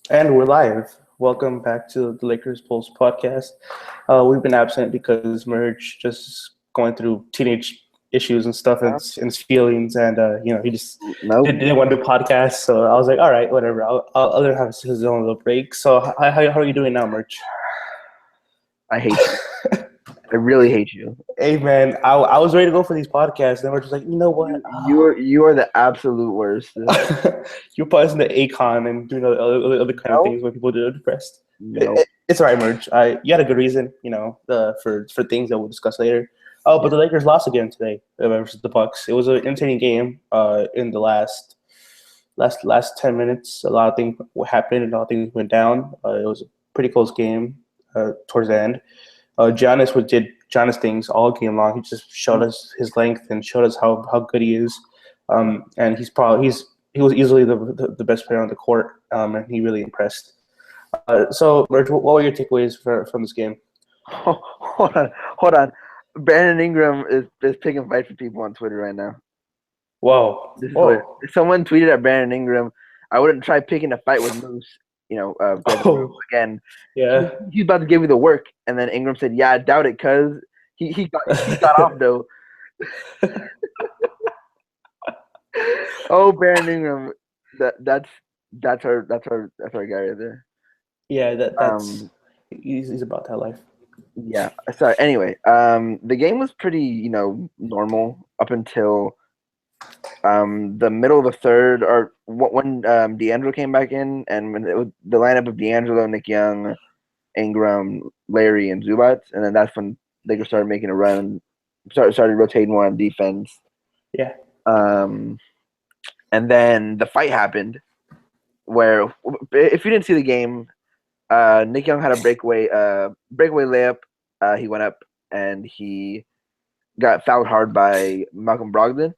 And we're live. Welcome back to the Lakers Pulse podcast. We've been absent because Merge just going through teenage issues and stuff Uh, and his feelings, and he just nope. didn't want to do podcasts. So I was like, all right, whatever. I'll let him have his own little break. So how are you doing now, Merge? I hate you. I really hate you. Hey man, I was ready to go for these podcasts, and we're just like, you know what? You are the absolute worst. You're probably the Akon and doing other kind of No, things when people do depressed. no. It's all right, Merge. You had a good reason, for things that we'll discuss later. Oh, but Yeah. the Lakers lost again today versus the Bucks. It was an entertaining game. In the last 10 minutes, a lot of things happened and a lot of things went down. It was a pretty close game towards the end. Did Giannis things all game long. He just showed us his length and showed us how good he is. And he was easily the best player on the court, and he really impressed. So, Merge, what were your takeaways from this game? Hold on, hold on. Brandon Ingram is picking fights for people on Twitter right now. Whoa, This is hilarious. whoa, Someone tweeted at Brandon Ingram, "I wouldn't try picking a fight with Moose." Greg Monroe oh, again. yeah. He's about to give you the work, and then Ingram said, "Yeah, I doubt it, cuz he got off though." Oh, Brandon Ingram, that's our guy right there. Yeah, that's Um, he's about that life. yeah. Sorry. Anyway, the game was pretty, normal up until the middle of the third, or when D'Angelo came back in, and when it was the lineup of D'Angelo, Nick Young, Ingram, Larry, and Zubac, and then that's when they started making a run, started rotating more on defense. Yeah. Um, and then the fight happened, where if you didn't see the game, Nick Young had a breakaway layup. He went up and he got fouled hard by Malcolm Brogdon.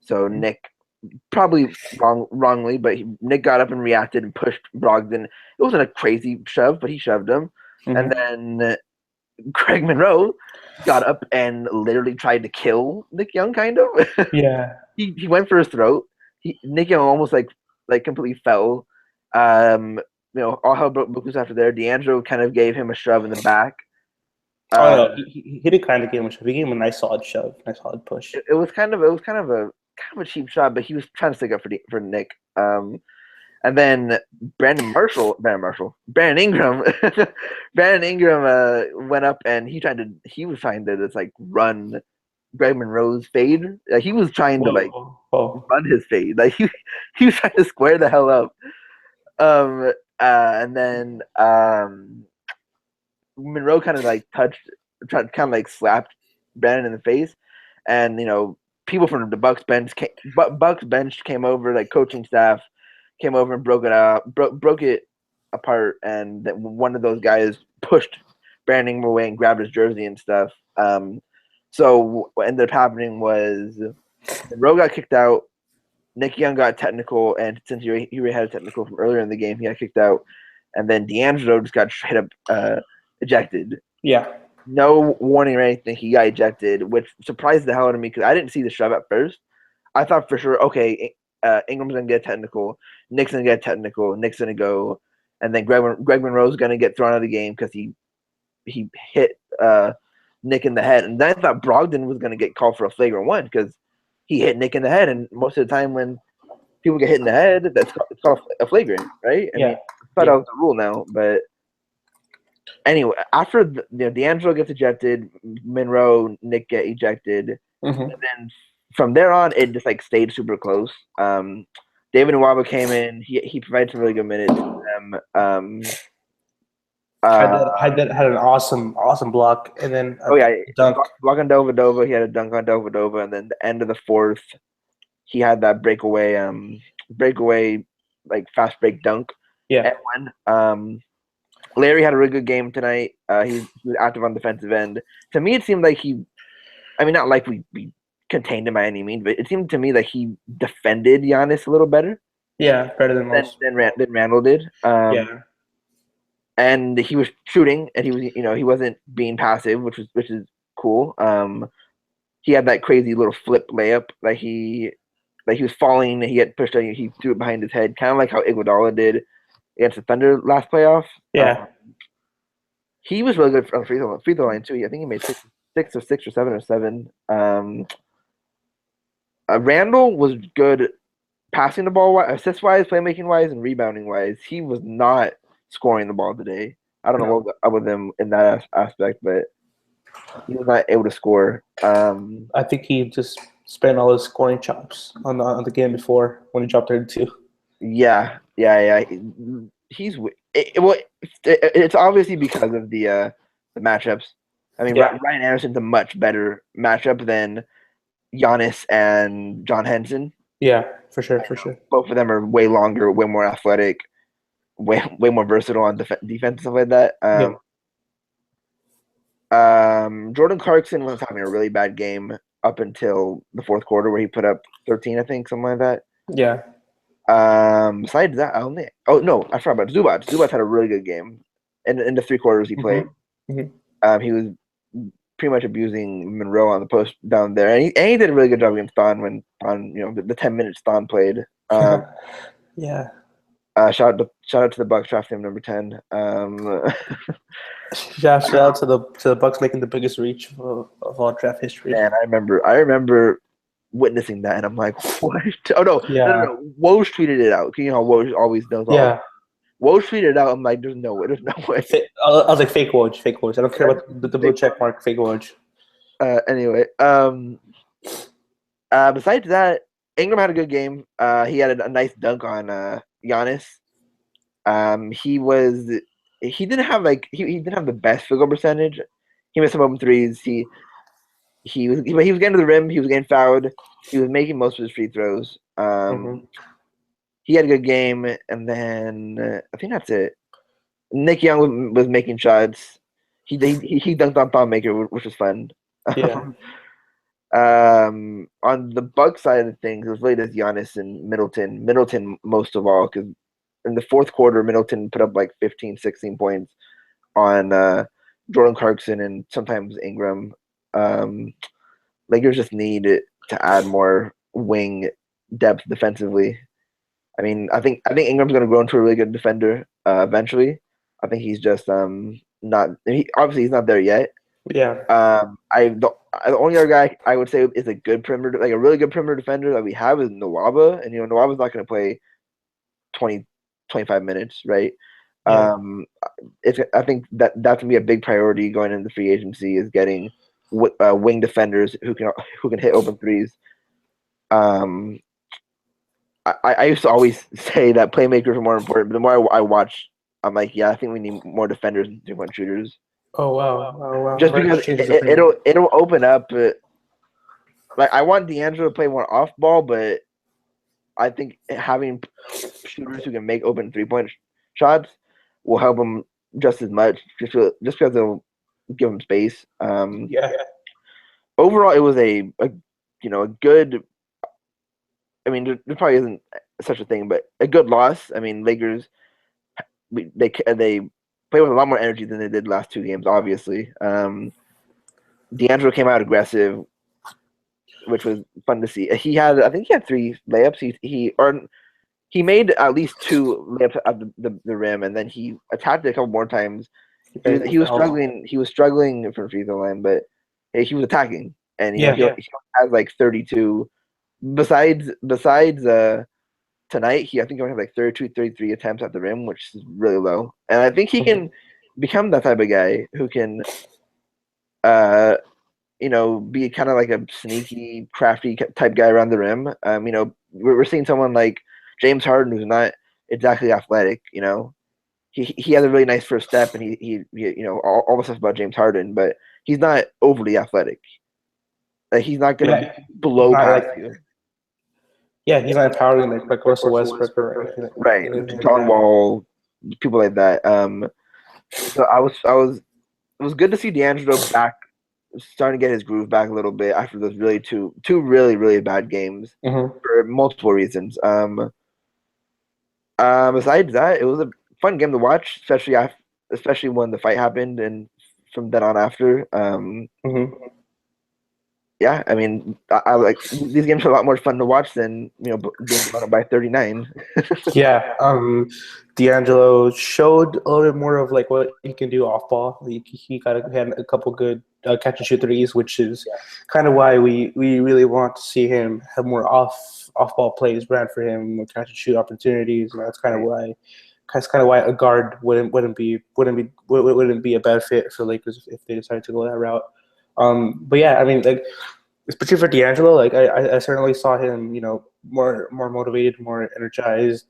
So Nick probably wrongly, but Nick got up and reacted and pushed Brogdon. It wasn't a crazy shove, but he shoved him. And Mm-hmm. then Craig Monroe got up and literally tried to kill Nick Young, kind of. Yeah. He went for his throat. Nick Young almost like completely fell. Um, all hell broke loose after there. D'Angelo kind of gave him a shove in the back. Oh Uh, no, he did kind of give him a shove. He gave him a nice solid shove, nice solid push. it was kind of a cheap shot, but he was trying to stick up for Nick. And then Brandon Ingram, Brandon Ingram went up and he was trying to just like run Greg Monroe's fade. Like he was trying to like Whoa, whoa. run his fade. Like he was trying to square the hell up. And then Monroe kind of like tried kind of like slapped Brandon in the face, and people from the Bucks bench came over, like coaching staff came over and broke it apart, and that one of those guys pushed Brandon Ingram away and grabbed his jersey and stuff. So what ended up happening was Monroe got kicked out. Nick Young got technical, and since he already had a technical from earlier in the game, he got kicked out. And then D'Angelo just got straight up ejected. Yeah. No warning or anything. He got ejected, which surprised the hell out of me because I didn't see the shove at first. I thought for sure, okay, Ingram's gonna get technical, Nick's gonna get technical, Nick's gonna go, and then Greg Monroe's gonna get thrown out of the game because he hit Nick in the head, and then I thought Brogdon was gonna get called for a flagrant one because he hit Nick in the head, and most of the time when people get hit in the head, it's called a flagrant, right? I mean, Yeah. I thought that Yeah. was the rule now, but anyway, after D'Angelo gets ejected, Monroe, Nick get ejected, and Mm-hmm. then from there on, it just like stayed super close. David Nwaba came in. He provided some really good minutes for them. Had Uh, that had an awesome block and then a oh yeah, dunk. block on Dova. He had a dunk on Dova, and then the end of the fourth, he had that breakaway like fast break dunk Yeah. at one. Larry had a really good game tonight. He was active on defensive end. To me, it seemed like I mean, not like we contained him by any means, but it seemed to me like he defended Giannis a little better Yeah. Better than than most. than Randall did. Yeah. And he was shooting, and he wasn't being passive, which is cool. He had that crazy little flip layup, like he was falling, and he had pushed out, he threw it behind his head, kind of like how Iguodala did against the Thunder last playoff. Yeah. He was really good on free throw line too. I think he made six or 7 or 7. Randall was good passing the ball, assist wise, playmaking wise, and rebounding wise. He was not scoring the ball today. I don't know what was up with him in that aspect, but he was not able to score. I think he just spent all his scoring chops on the game before when he dropped 32. Yeah. It's obviously because of the matchups. I mean, Yeah. Ryan Anderson's a much better matchup than Giannis and John Henson. Yeah, for sure. Both of them are way longer, way more athletic, way more versatile on defense and stuff like that. Jordan Clarkson was having a really bad game up until the fourth quarter where he put up 13, I think, something like that. Yeah. Besides that, I forgot about Zubac. Zubac had a really good game in the 3 quarters he played. Mm-hmm. He was pretty much abusing Monroe on the post down there, and he did a really good job against Thon when the 10 minutes Thon played. Yeah. Shout out to the Bucks drafting him number 10. Shout out to the Bucks making the biggest reach of all draft history. Man, I remember witnessing that, and I'm like, what? Oh no, Yeah. no. Woj tweeted it out. You know how Woj always knows all. Yeah. Woj tweeted it out. I'm like, there's no way. I was like, fake Woj. I don't care about the blue check mark. Fake Woj. Anyway, besides that, Ingram had a good game. He had a nice dunk on Giannis. He didn't have the best field goal percentage. He missed some open threes. He was getting to the rim. He was getting fouled. He was making most of his free throws. He had a good game, and then I think that's it. Nick Young was making shots. He dunked on Thon Maker, which was fun. Yeah. On the Bucks side of things, it was really just Giannis and Middleton. Middleton most of all, because in the fourth quarter, Middleton put up like 15, 16 points on Jordan Clarkson and sometimes Ingram. Lakers just need to add more wing depth defensively. I mean, I think Ingram's going to grow into a really good defender eventually. I think he's just not. Obviously, he's not there yet. Yeah. The only other guy I would say is a good perimeter, like a really good perimeter defender that we have is Nwaba, and Nwaba's not going to play 20, 25 minutes, right? Yeah. I think that's going to be a big priority going into free agency is getting wing defenders who can hit open threes. I used to always say that playmakers are more important, but the more I watch, I'm like, yeah, I think we need more defenders than 3-point shooters. Oh wow! Just because it'll open up. Like I want D'Angelo to play more off ball, but I think having shooters who can make open 3-point shots will help them just as much. Just because they'll give them space. Overall, it was a good. I mean, there probably isn't such a thing, but a good loss. I mean, Lakers, they play with a lot more energy than they did the last 2 games, obviously. D'Angelo came out aggressive, which was fun to see. I think he had 3 layups. He made at least 2 layups at the rim, and then he attacked it a couple more times. He was struggling. He was struggling from free throw line, but he was attacking, and he has like 32. Besides tonight, I think he only had like 32, 33 attempts at the rim, which is really low. And I think he can become that type of guy who can, be kind of like a sneaky, crafty type guy around the rim. We're seeing someone like James Harden who's not exactly athletic. He has a really nice first step, and he all the stuff about James Harden, but he's not overly athletic. Like he's not gonna blow past you. Yeah, he's not empowering like Russell Westbrook or anything. Right, John Wall, people like that. So it was good to see D'Angelo back, starting to get his groove back a little bit after those really two really, really bad games for multiple reasons. Besides that, it was a fun game to watch, especially when the fight happened and from then on after. Yeah, I mean, I like these games are a lot more fun to watch than being blown up by 39. Yeah, D'Angelo showed a little bit more of like what he can do off ball. He had a couple good catch and shoot threes, which is kind of why we really want to see him have more off ball plays ran for him, more catch and shoot opportunities. And that's kind of why a guard wouldn't be a bad fit for Lakers if they decided to go that route. But yeah, I mean, like especially for D'Angelo, like I certainly saw him, more motivated, more energized.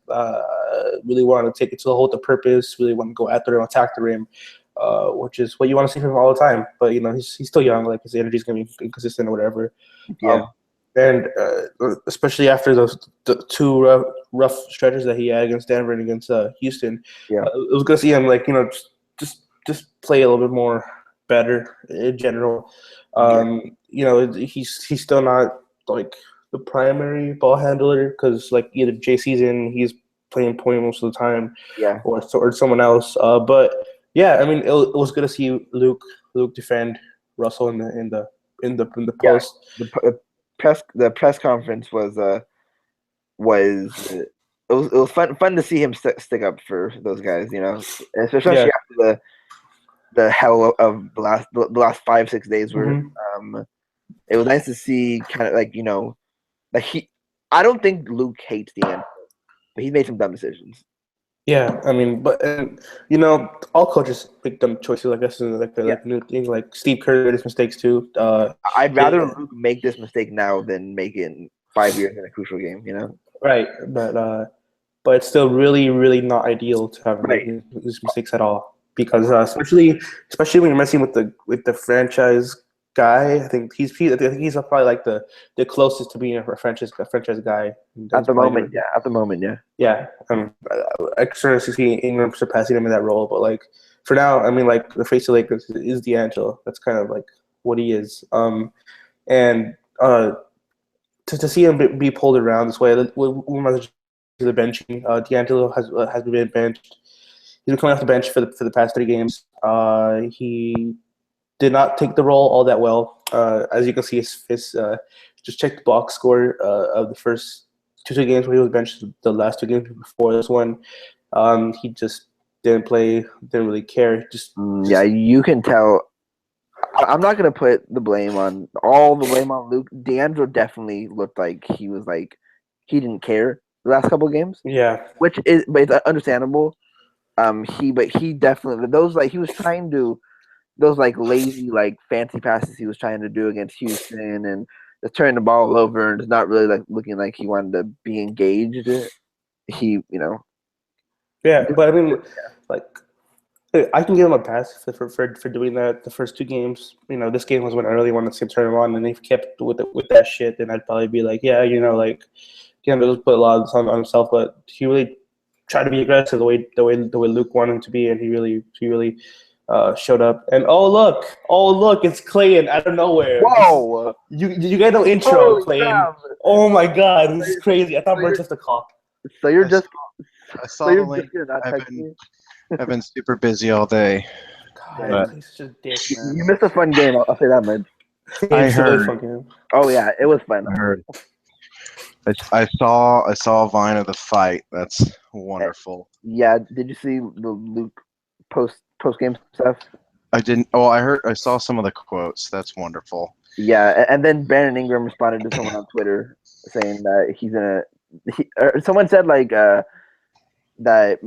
Really wanted to take it to the whole the purpose. Really want to go after him, attack the rim, which is what you want to see from him all the time. But he's still young. Like his energy's gonna be inconsistent or whatever. Yeah, And especially after the two rough stretches that he had against Denver and against Houston, yeah, it was good to see him like just play a little bit more better in general. He's still not like the primary ball handler because like either JC's in, he's playing point most of the time, yeah. or someone else. But yeah, I mean it was good to see Luke defend Russell in the Yeah, post. the press conference was fun to see him stick up for those guys, especially Yeah. after the hell of the last 5-6 days were. Mhm. It was nice to see kind of like like I don't think Luke hates D'Angelo, but he made some dumb decisions. Yeah, I mean, but all coaches make dumb choices. I guess is like Yeah. a new thing. Like Steve Kerr made his mistakes too. I'd rather Luke make this mistake now than make it in 5 years in a crucial game. Right, but it's still really, really not ideal to have Right. made these mistakes at all because especially when you're messing with the franchise guy. I think he's probably like the closest to being a franchise guy. At the moment, yeah. Yeah, I certainly see Ingram surpassing him in that role, but like for now, I mean, like the face of Lakers is D'Angelo. That's kind of like what he is. And to see him be pulled around this way, we might as well the benching. D'Angelo has been benched. He's been coming off the bench for the past 3 games. He did not take the role all that well. As you can see, his just check the box score of the first two games where he was benched. The last 2 games before this one, he just didn't play. Didn't really care. Yeah, you can tell. I'm not gonna put all the blame on Luke. D'Angelo definitely looked like he didn't care the last couple of games. Yeah, but it's understandable. He definitely he was trying to those like lazy like fancy passes he was trying to do against Houston and just turning the ball over and just not really like looking like he wanted to be engaged. Yeah, but I mean, like I can give him a pass for doing that the first 2 games. This game was when I really wanted to see him turn him on, and if he kept with that shit, then I'd probably be like, yeah, like just put a lot of this on himself. But he really tried to be aggressive the way Luke wanted him to be, and he really showed up. And oh look, it's Clayton out of nowhere. Whoa! You get no intro, Holy Clayton. crap. Oh my god, this is crazy. I thought Merch left the call. So you're just I saw the link. not I've been super busy all day. God, he's such a dick, man. You missed a fun game. I'll say that much. I heard. Oh yeah, it was fun. I heard. I saw a Vine of the fight. That's wonderful. Yeah, did you see the Luke post game stuff? I didn't. Oh, I saw some of the quotes. That's wonderful. Yeah, and then Brandon Ingram responded to someone on Twitter saying that someone said like that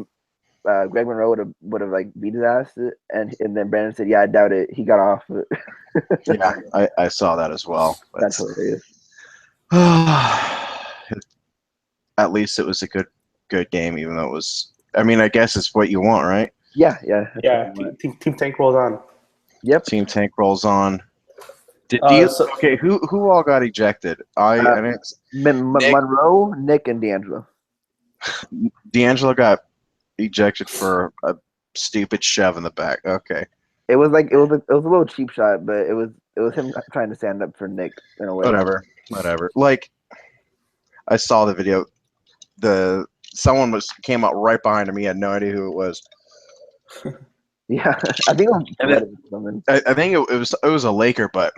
Greg Monroe would have like beat his ass, and then Brandon said, "Yeah, I doubt it. He got off." Yeah, I saw that as well. That's hilarious. At least it was a good game, even though it was. I mean, I guess it's what you want, right? Yeah. Team Tank rolls on. Yep. Team Tank rolls on. Okay, who all got ejected? Monroe, Nick, and D'Angelo. D'Angelo got ejected for a stupid shove in the back. Okay. It was a little cheap shot, but it was him trying to stand up for Nick in a way. Whatever. Like, I saw the video. Someone came out right behind me. I had no idea who it was. Yeah, I think it was I think it was a Laker, but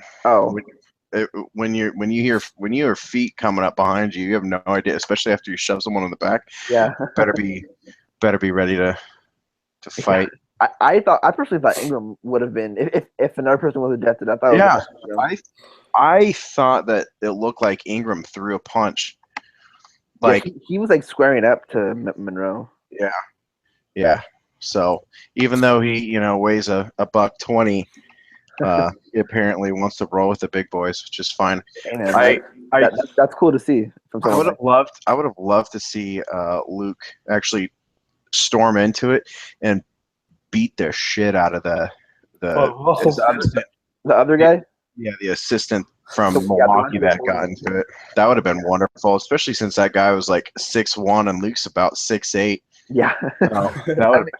when you hear feet coming up behind you, you have no idea, especially after you shove someone in the back. Yeah. Better be ready to fight. I personally thought Ingram would have been if another person was ejected. I thought. Yeah, It was I thought that it looked like Ingram threw a punch. Like he was like squaring up to Monroe. yeah. So even though he weighs a $120, he apparently wants to roll with the big boys, which is fine. Hey, man, I that's cool to see from I someone. would have loved to see Luke actually storm into it and beat the shit out of the assistant. The other guy. Yeah, the assistant from The Milwaukee one- that got into it. That would have been wonderful, especially since that guy was like 6'1" and Luke's about 6'8". Yeah. That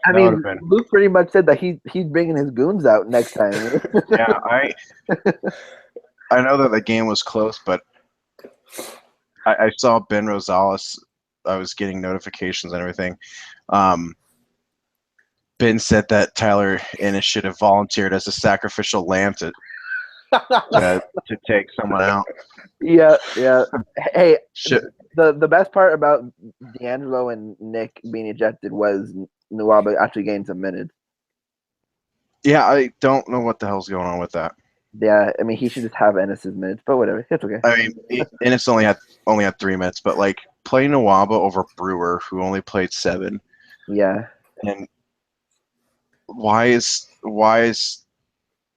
I would mean, have been. Luke pretty much said that he's bringing his goons out next time. Yeah, I know that the game was close, but I saw Ben Rosales. I was getting notifications and everything. Ben said that Tyler Ennis should have volunteered as a sacrificial lamb to take someone out. Yeah. Hey, Shit. the best part about D'Angelo and Nick being ejected was Nwaba actually getting some minutes. Yeah, I don't know what the hell's going on with that. Yeah, I mean he should just have Ennis's minutes, but whatever, it's okay. I mean, Ennis only had 3 minutes, but like play Nwaba over Brewer, who only played 7. Yeah. And why is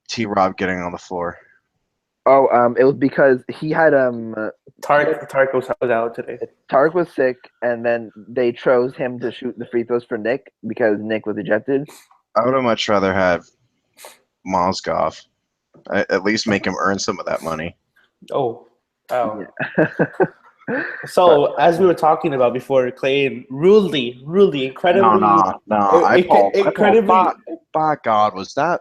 T. Rob getting on the floor? Oh, it was because he had Tarek was out today. Tarek was sick, and then they chose him to shoot the free throws for Nick because Nick was ejected. I would have much rather have Mozgov. At least make him earn some of that money. Oh. Yeah. So as we were talking about before, Clay rudely, incredibly. No. By God, was that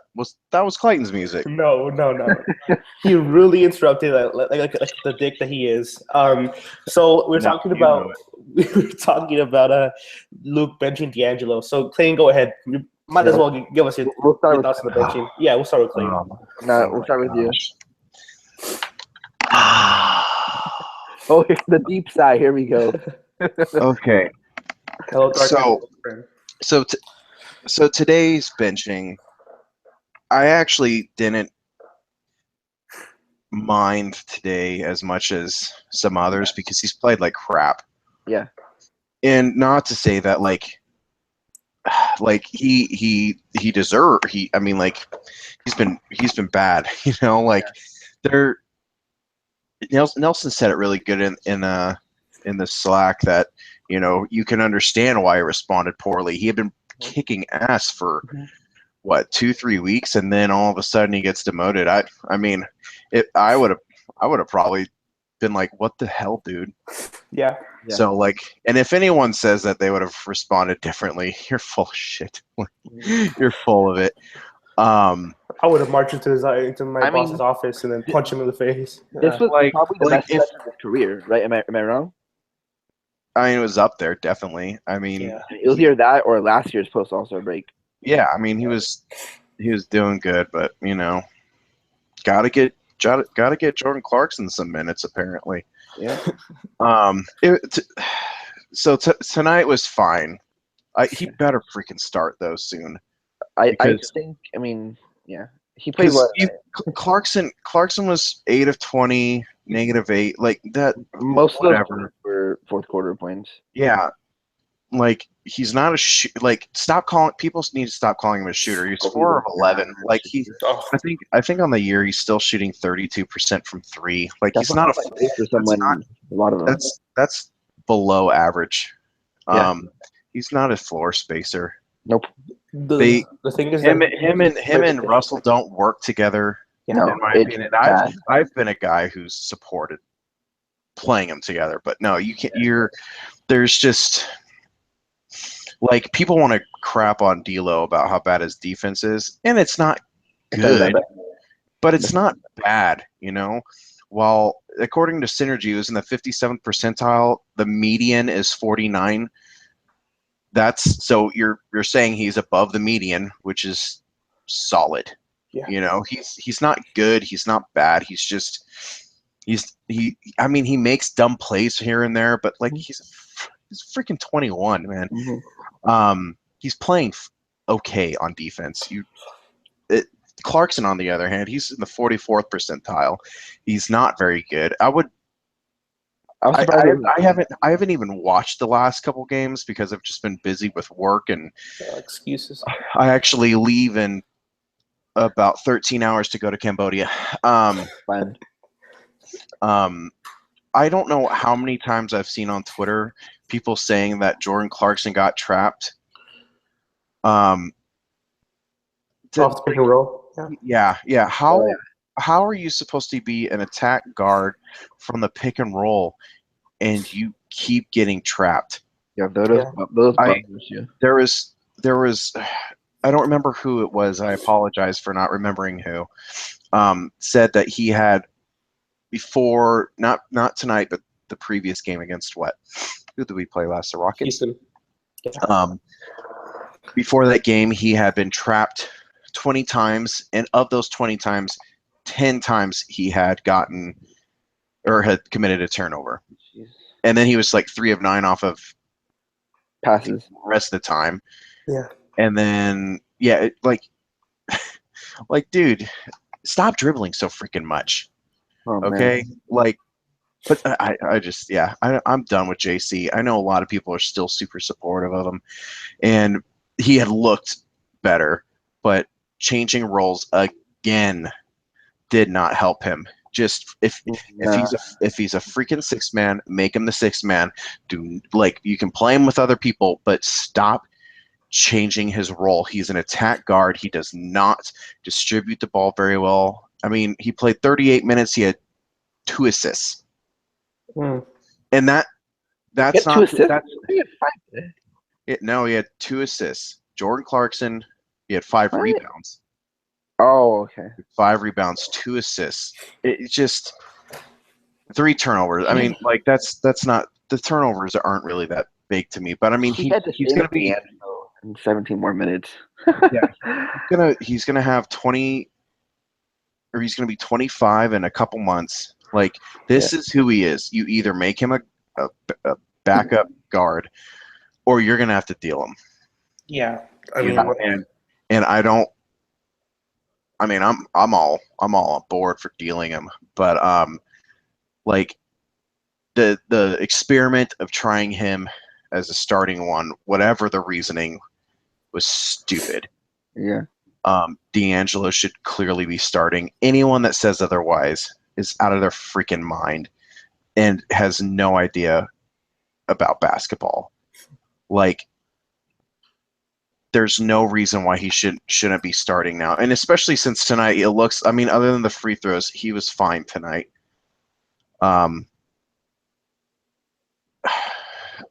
Clayton's music? No. He really interrupted like the dick that he is. So we're talking about Luke benching D'Angelo. So Clayton, go ahead. You might as well give us your thoughts on the benching. Yeah, we'll start with Clayton. No, we'll start with you. Oh, the deep sigh. Here we go. Okay. Hello, So today's benching, I actually didn't mind today as much as some others because he's played like crap. Yeah. And not to say that like he deserved. I mean, like he's been bad. There. Nelson said it really good in the Slack that you can understand why he responded poorly. He had been kicking ass for 2-3 weeks, and then all of a sudden he gets demoted. I would have probably been like, what the hell, dude? Yeah. So like, and if anyone says that they would have responded differently, you're full of shit. You're full of it. I would have marched into my boss's office and then punch him in the face. This was probably the best stretch of his career, right? Am I wrong? I mean, it was up there, definitely. I mean, it was either that or last year's post All-Star break. Yeah, I mean, he was doing good, but gotta get Jordan Clarkson some minutes apparently. Yeah. Tonight was fine. He better freaking start though soon. I think. I mean, yeah, he played well. Clarkson was 8 of 20, -8, like that. Most of them were fourth quarter points. Yeah, like he's not a people need to stop calling him a shooter. He's 4 of 11. Like I think on the year he's still shooting 32% from 3. Like he's not for someone. A lot of them. That's below average. Yeah. He's not a floor spacer. Nope. The thing is him and Russell don't work together. No, in my opinion. I've been a guy who's supported playing them together, but no, you can't. There's just like people want to crap on D'Lo about how bad his defense is, and it's not good, but it's not bad. While according to Synergy, it was in the 57th percentile. The median is 49. So you're saying he's above the median, which is solid. Yeah. He's not good. He's not bad. He's just I mean, he makes dumb plays here and there, but like he's freaking 21, man. He's playing okay on defense. Clarkson, on the other hand, he's in the 44th percentile. He's not very good. I haven't even watched the last couple games because I've just been busy with work, and excuses. I actually leave in about 13 hours to go to Cambodia. Fine. I don't know how many times I've seen on Twitter people saying that Jordan Clarkson got trapped. Off the pick and roll. Yeah. How are you supposed to be an attack guard from the pick and roll, and you keep getting trapped? Yeah, those bumpers, yeah. There was I don't remember who it was. I apologize for not remembering who. Said that he had before, not tonight, but the previous game against what? Who did we play last? The Rockets. Houston. Yeah. Before that game, he had been trapped 20 times, and of those 20 times, 10 times he had gotten or had committed a turnover. Jeez. And then he was like 3 of 9 off of passes the rest of the time. Yeah. And then, like, dude, stop dribbling so freaking much. Oh, okay? Man. Like, but I'm done with JC. I know a lot of people are still super supportive of him, and he had looked better, but changing roles again did not help him. Just if he's a freaking 6 man, make him the 6 man. You can play him with other people, but stop changing his role. He's an attack guard. He does not distribute the ball very well. I mean, he played 38 minutes. He had 2 assists, and that's not. 2 assists? No, he had 2 assists. Jordan Clarkson, he had 5 rebounds. Oh, okay. 5 rebounds, 2 assists. It's just 3 turnovers. I mean, like that's not, the turnovers aren't really that big to me. But I mean, he's going to be in 17 more minutes. Yeah, he's gonna have 20, or he's gonna be 25 in a couple months. Like, this is who he is. You either make him a backup guard, or you're gonna have to deal him. Yeah, I mean, and I don't. I mean, I'm all on board for dealing him, but like the experiment of trying him as a starting one, whatever the reasoning, was stupid. Yeah. D'Angelo should clearly be starting. Anyone that says otherwise is out of their freaking mind and has no idea about basketball. Like, there's no reason why he shouldn't be starting now. And especially since tonight, it looks, I mean, other than the free throws, he was fine tonight.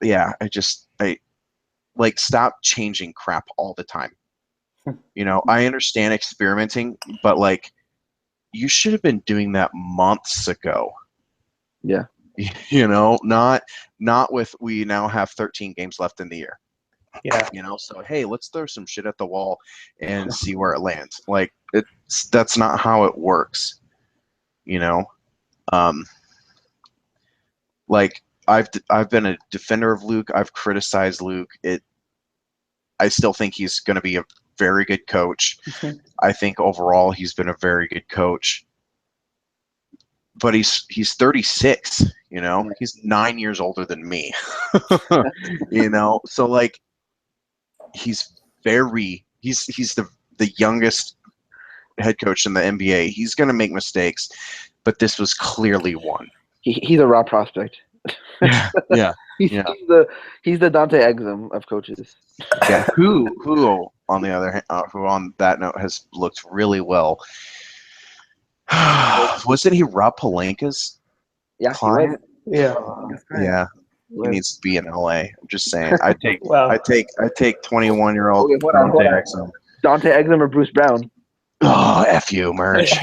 Yeah, I like, stop changing crap all the time. You know, I understand experimenting, but like, you should have been doing that months ago. Yeah. You know, not with, we now have 13 games left in the year. Yeah. You know, so hey, let's throw some shit at the wall and see where it lands. Like, that's not how it works. You know, like, I've been a defender of Luke. I've criticized Luke. I still think he's going to be a very good coach. I think overall he's been a very good coach. But he's 36, you know. He's 9 years older than me. You know, so like, he's the youngest head coach in the NBA. He's going to make mistakes, but this was clearly one. He's a raw prospect. Yeah. He's the Dante Exum of coaches. Yeah. Who on the other hand, who on that note has looked really well. Wasn't he Rob Pelinka's client? Yeah. Yeah. He needs to be in LA. I'm just saying. I take Wow. I take 21-year-old Dante Exum. Dante Exum or Bruce Brown? Oh, F you, Merge.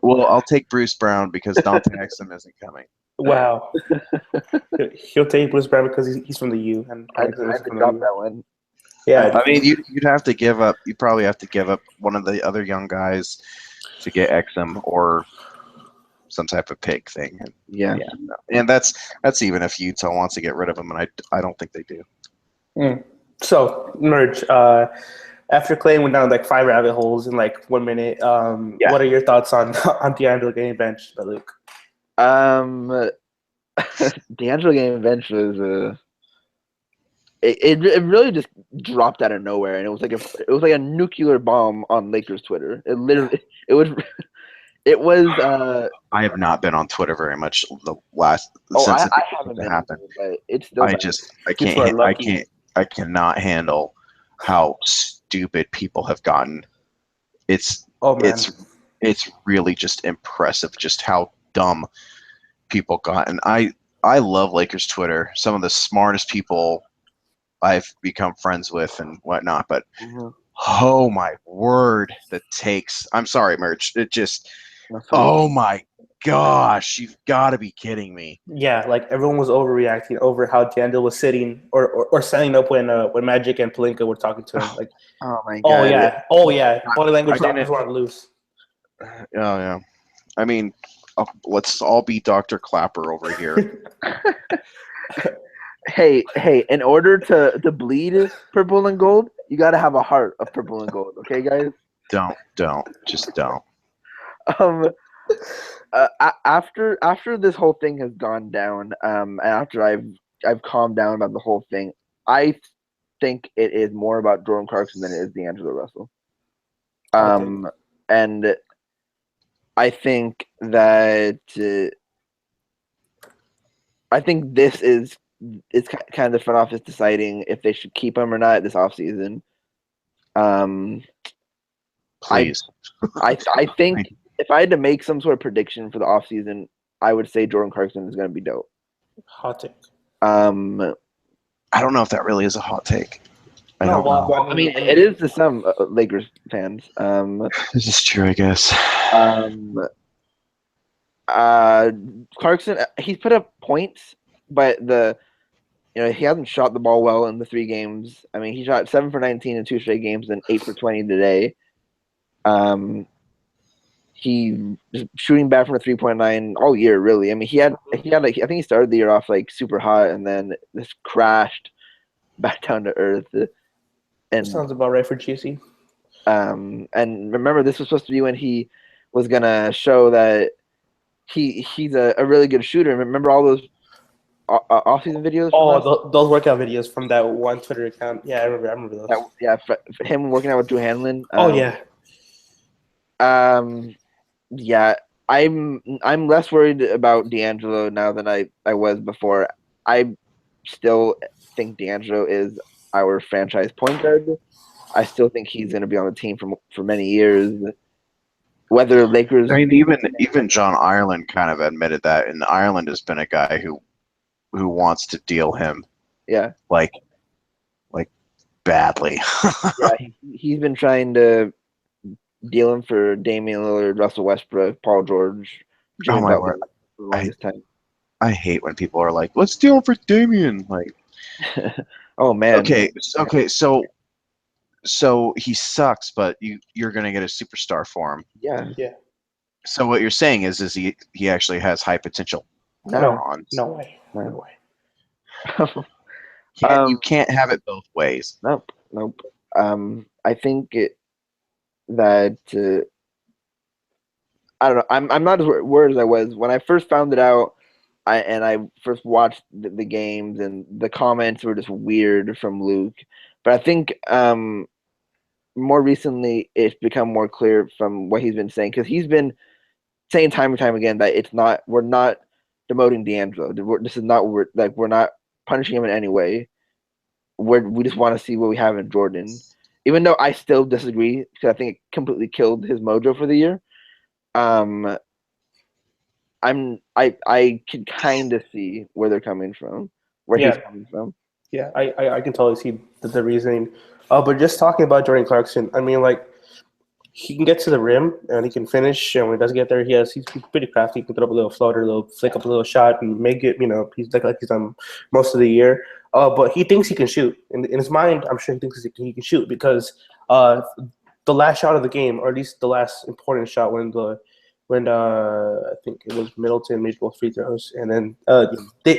Well, I'll take Bruce Brown because Dante Exum isn't coming. Wow. He'll take Bruce Brown because he's from the U. And I had to drop that one. Yeah. I mean, you'd have to give up. You probably have to give up one of the other young guys. to get XM or some type of pick thing. And, Yeah. and that's even if Utah wants to get rid of him, and I don't think they do. So, Merge, after Clay went down like 5 rabbit holes in like 1 minute, what are your thoughts on D'Angelo getting benched by Luke? D'Angelo getting benched was it really just dropped out of nowhere, and it was like a nuclear bomb on Lakers Twitter. It literally it was. I have not been on Twitter very much since I it haven't been, happened. but it's still. I cannot handle how stupid people have gotten. It's really just impressive just how dumb people got. And I love Lakers Twitter. Some of the smartest people I've become friends with and whatnot, but oh my word, the takes. I'm sorry, Merch. It just oh my gosh, you've got to be kidding me. Yeah, like everyone was overreacting over how D'Angelo was sitting or standing up when Magic and Pelinka were talking to him. Like, oh my god. Oh yeah. Body language was on loose. Yeah. I mean, let's all be Dr. Clapper over here. Hey! In order to bleed purple and gold, you got to have a heart of purple and gold. Okay, guys. Just don't. After this whole thing has gone down, and after I've calmed down about the whole thing, I think it is more about Jordan Clarkson than it is D'Angelo Russell. And I think that this is kind of the front office deciding if they should keep him or not this offseason. Please. I think if I had to make some sort of prediction for the offseason, I would say Jordan Clarkson is going to be dope. Hot take. I don't know if that really is a hot take. I don't know. Well, I mean, it is to some Lakers fans. This is true, I guess. Clarkson, he's put up points, but he hasn't shot the ball well in the 3 games. I mean, he shot 7 for 19 in 2 straight games and 8 for 20 today. He shooting back from a 3.9 all year, really. I mean, he had like I think he started the year off like super hot and then this crashed back down to earth. And sounds about right for GC. And remember, this was supposed to be when he was gonna show that he's a really good shooter. Remember all those off-season videos? Those workout videos from that one Twitter account. Yeah, I remember those. For him working out with Drew Hanlon. Yeah, I'm less worried about D'Angelo now than I was before. I still think D'Angelo is our franchise point guard. I still think he's going to be on the team for many years. Whether Lakers, I mean, even John Ireland kind of admitted that, and Ireland has been a guy who wants to deal him. Yeah, like badly. Yeah, he's been trying to deal him for Damian Lillard, Russell Westbrook, Paul George, Jimmy Butler for the longest time. I hate when people are like, "Let's deal him for Damian." Like, oh man. Okay. So he sucks, but you're gonna get a superstar for him. Yeah. So what you're saying is he actually has high potential? No way. You can't have it both ways. Nope. I think that I don't know. I'm not as worried as I was when I first found it out. I first watched the games, and the comments were just weird from Luke. But I think more recently it's become more clear from what he's been saying, because he's been saying time and time again that we're not demoting D'Angelo. This is not we're not punishing him in any way. We just want to see what we have in Jordan. Even though I still disagree, because I think it completely killed his mojo for the year. I can kind of see where they're coming from, he's coming from. Yeah, I can totally see the reasoning. But just talking about Jordan Clarkson, I mean, like, he can get to the rim and he can finish, and when he does get there, he's pretty crafty. He can throw up a little floater, flick up a little shot, and make it. He's like he's done most of the year. But he thinks he can shoot. In his mind, I'm sure he thinks he can shoot because the last shot of the game, or at least the last important shot when I think it was Middleton made both free throws, and then they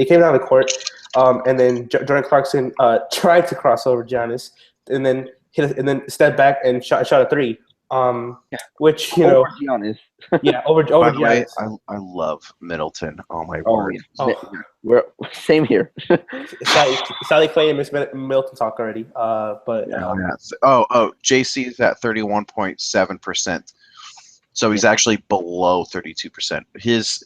came down the court, and then Jordan Clarkson tried to cross over Giannis, and then stepped back and shot a three. Which Over Giannis. over By the way, Giannis. I love Middleton. Oh my Oh, word! yeah. We're same here. Sally Clay and Miss Middleton talk already. But JC is at 31.7%. So he's actually below 32%. He's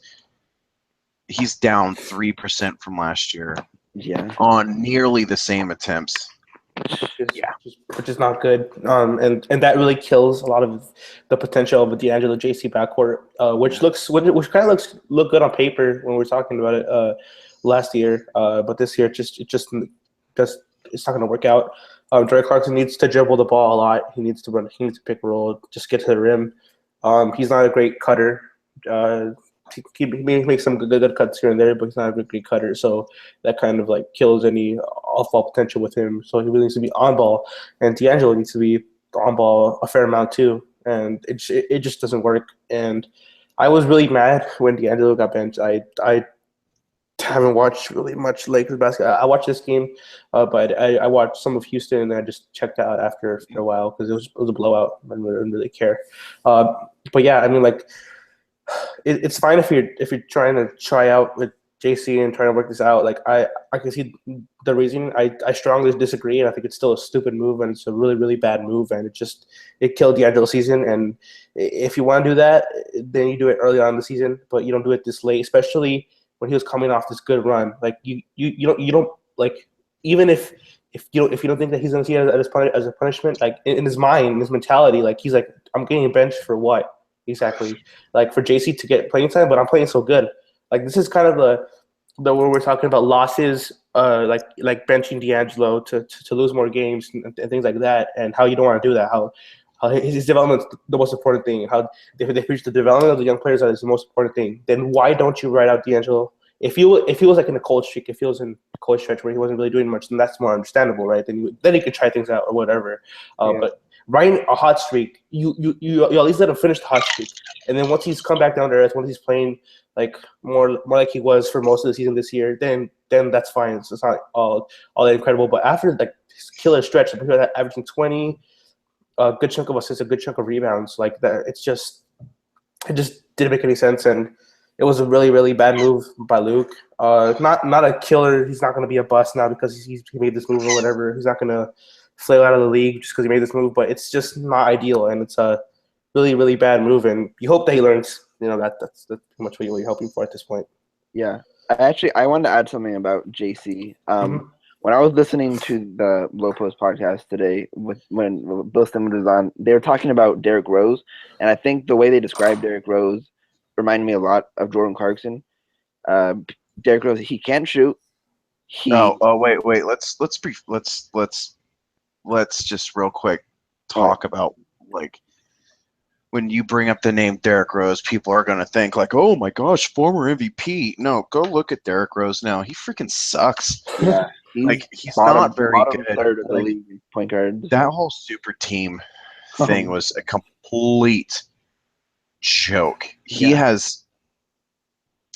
down 3% from last year. Yeah. On nearly the same attempts. Which is not good. And that really kills a lot of the potential of the D'Angelo JC backcourt, which kind of look good on paper when we were talking about it last year. But this year, it's not going to work out. Jordan Clarkson needs to dribble the ball a lot. He needs to run. He needs to pick and roll. Just get to the rim. He's not a great cutter. He makes some good cuts here and there, but he's not a great cutter. So that kind of like kills any off-ball potential with him. So he really needs to be on ball, and D'Angelo needs to be on ball a fair amount too. And it just doesn't work. And I was really mad when D'Angelo got benched. I haven't watched really much Lakers basketball. I watched this game, but I watched some of Houston, and then I just checked out after a while because it was a blowout. I didn't really care. But yeah, I mean, like, it's fine if you're trying to try out with JC and trying to work this out. Like, I can see the reason. I strongly disagree, and I think it's still a stupid move, and it's a really, really bad move, and it killed D'Angelo's season. And if you want to do that, then you do it early on in the season, but you don't do it this late, especially when he was coming off this good run. Like, you don't like, even if you don't think that he's gonna see it as a punishment, like in his mind, in his mentality, like he's like, I'm getting benched for what exactly? Like for JC to get playing time, but I'm playing so good. Like, this is kind of the where we're talking about losses, like benching D'Angelo to lose more games and things like that, and how you don't want to do that. How his development is the most important thing. How they preach the development of the young players is the most important thing. Then why don't you write out D'Angelo? If he was like in a cold streak, if he was in a cold stretch where he wasn't really doing much, then that's more understandable, right? Then he could try things out or whatever. But riding a hot streak, you at least let him finish the hot streak, and then once he's come back down to earth, once he's playing like more like he was for most of the season this year, then that's fine. It's not all that incredible. But after like his killer stretch, averaging 20, a good chunk of assists, a good chunk of rebounds, like that, it just didn't make any sense, and it was a really, really bad move by Luke. Not a killer. He's not going to be a bust now because he made this move or whatever. He's not going to flail out of the league just because he made this move, but it's just not ideal, and it's a really, really bad move, and you hope that he learns. That's pretty much what you're hoping for at this point. Yeah. I wanted to add something about JC. When I was listening to the Low Post podcast today, when Bill Simmons was on, they were talking about Derrick Rose, and I think the way they described Derrick Rose reminded me a lot of Jordan Clarkson. Derrick Rose, he can't shoot. Wait. Let's just real quick talk about, like, when you bring up the name Derrick Rose, people are going to think like, oh my gosh, former MVP. No, go look at Derrick Rose now. He freaking sucks. Yeah. He's not very good. Third of the league point guard. That whole super team thing was a complete joke. He has,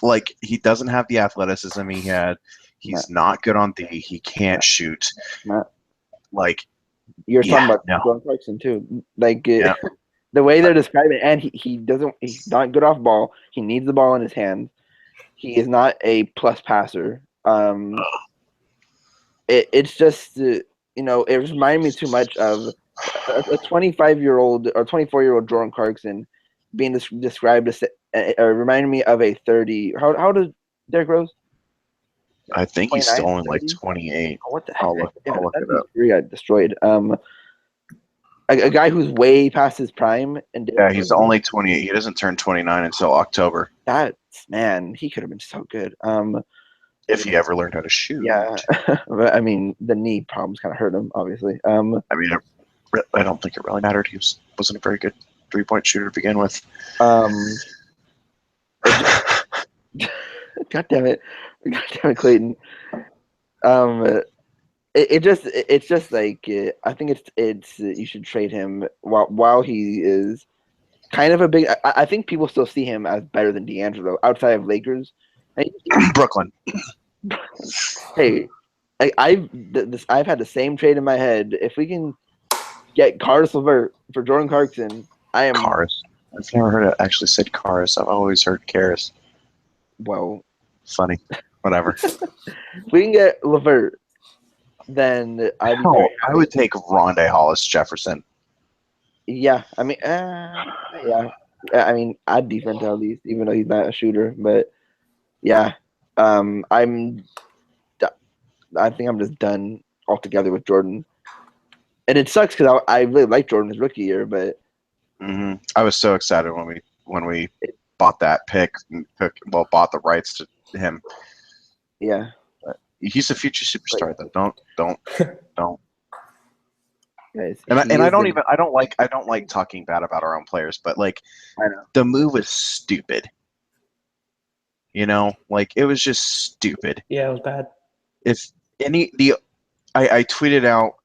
like, he doesn't have the athleticism he had. He's not good on D. He can't shoot. Like, you're talking about Jordan Clarkson too. Like, the way they're describing it, and he's not good off ball. He needs the ball in his hand. He is not a plus passer. It's just, it reminded me too much of a 25-year-old or 24-year-old Jordan Clarkson being described as, reminding me of a 30. How does Derrick Rose? I think he's still only like 28. What the heck? I'll look it up. He got destroyed. A guy who's way past his prime, and he's only 28. He doesn't turn 29 until October. He could have been so good. If he ever learned how to shoot. Yeah, but I mean, the knee problems kind of hurt him, obviously. I mean, I don't think it really mattered. He wasn't a very good 3-point shooter to begin with. God damn it, Clayton. it's just like I think it's you should trade him while he is kind of a big. I think people still see him as better than D'Angelo outside of Lakers. And Brooklyn. hey, I've had the same trade in my head. If we can get Karis LeVert for Jordan Clarkson, I am Karis. I've never heard it actually said Karis. I've always heard Karis. well. Funny. Whatever. If we can get LeVert, then I'd be Hell, very I happy. would take Rondé Hollis Jefferson. Yeah, I mean, yeah. I mean, I'd defend at least, even though he's not a shooter. But yeah, I think I'm just done altogether with Jordan. And it sucks because I really liked Jordan his rookie year, but I was so excited when we bought that pick, bought the rights to him. yeah, He's a future superstar, though. Don't. guys, And I don't like talking bad about our own players, but like, I know. the move was stupid. You know, like it was just stupid. Yeah, it was bad. I tweeted out.